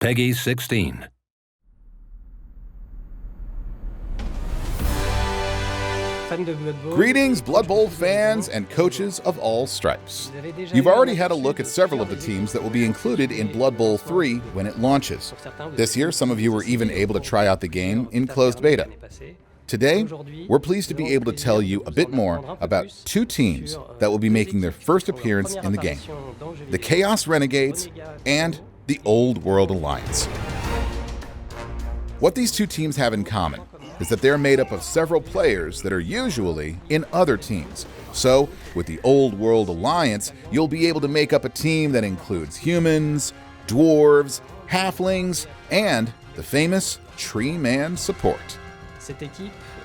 Peggy 16. Greetings, Blood Bowl fans and coaches of all stripes. You've already had a look at several of the teams that will be included in Blood Bowl 3 when it launches. This year, some of you were even able to try out the game in closed beta. Today, we're pleased to be able to tell you a bit more about two teams that will be making their first appearance in the game: the Chaos Renegades and the Old World Alliance. What these two teams have in common is that they're made up of several players that are usually in other teams. So, with the Old World Alliance, you'll be able to make up a team that includes humans, dwarves, halflings, and the famous Tree Man support.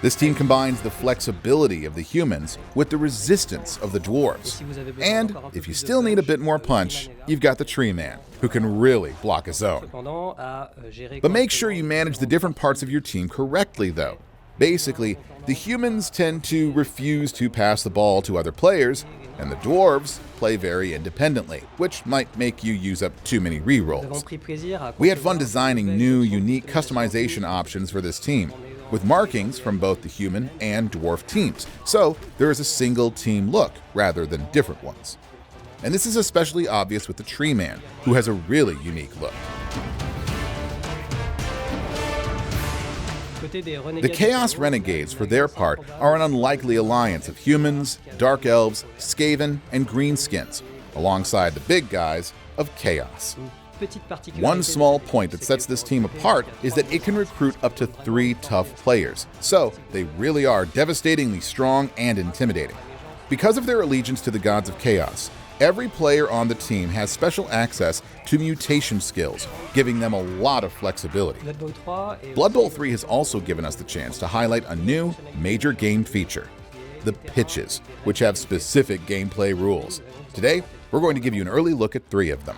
This team combines the flexibility of the humans with the resistance of the dwarves. And if you still need a bit more punch, you've got the Tree Man, who can really block his own. But make sure you manage the different parts of your team correctly, though. Basically, the humans tend to refuse to pass the ball to other players, and the dwarves play very independently, which might make you use up too many rerolls. We had fun designing new, unique customization options for this team, with markings from both the human and dwarf teams, so there is a single team look rather than different ones. And this is especially obvious with the Tree Man, who has a really unique look. The Chaos Renegades, for their part, are an unlikely alliance of humans, dark elves, Skaven, and greenskins, alongside the big guys of Chaos. One small point that sets this team apart is that it can recruit up to 3 tough players, so they really are devastatingly strong and intimidating. Because of their allegiance to the gods of chaos, every player on the team has special access to mutation skills, giving them a lot of flexibility. Blood Bowl 3 has also given us the chance to highlight a new, major game feature: the pitches, which have specific gameplay rules. Today, we're going to give you an early look at 3 of them.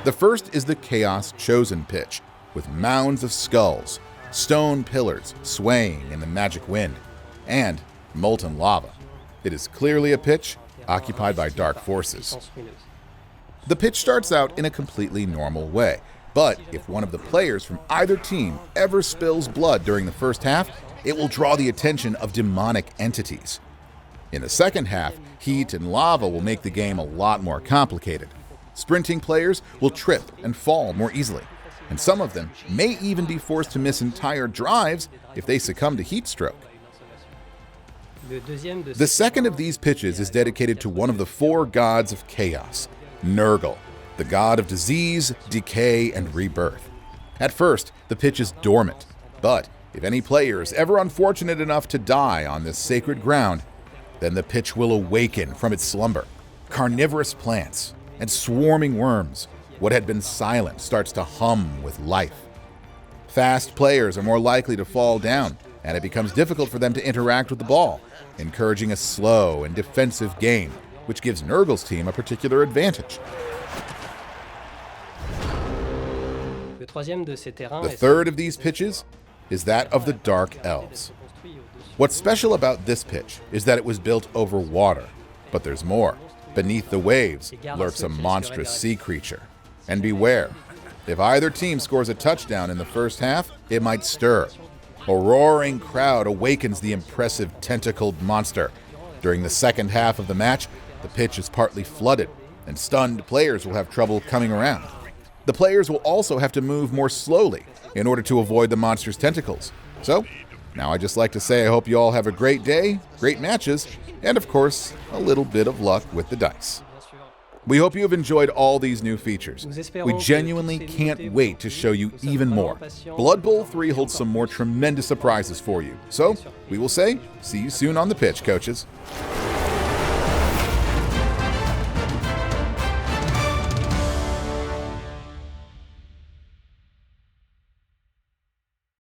The first is the Chaos Chosen pitch, with mounds of skulls, stone pillars swaying in the magic wind, and molten lava. It is clearly a pitch occupied by dark forces. The pitch starts out in a completely normal way, but if one of the players from either team ever spills blood during the first half, it will draw the attention of demonic entities. In the second half, heat and lava will make the game a lot more complicated. Sprinting players will trip and fall more easily, and some of them may even be forced to miss entire drives if they succumb to heat stroke. The second of these pitches is dedicated to one of the 4 gods of chaos, Nurgle, the god of disease, decay, and rebirth. At first, the pitch is dormant, but if any player is ever unfortunate enough to die on this sacred ground, then the pitch will awaken from its slumber. Carnivorous plants and swarming worms, what had been silent starts to hum with life. Fast players are more likely to fall down, and it becomes difficult for them to interact with the ball, encouraging a slow and defensive game, which gives Nurgle's team a particular advantage. The third of these pitches is that of the Dark Elves. What's special about this pitch is that it was built over water, but there's more. Beneath the waves lurks a monstrous sea creature. And beware, if either team scores a touchdown in the first half, it might stir. A roaring crowd awakens the impressive tentacled monster. During the second half of the match, the pitch is partly flooded, and stunned players will have trouble coming around. The players will also have to move more slowly in order to avoid the monster's tentacles. So, now I just like to say I hope you all have a great day, great matches, and of course, a little bit of luck with the dice. We hope you have enjoyed all these new features. We genuinely can't wait to show you even more. Blood Bowl 3 holds some more tremendous surprises for you. So, we will say, see you soon on the pitch, coaches.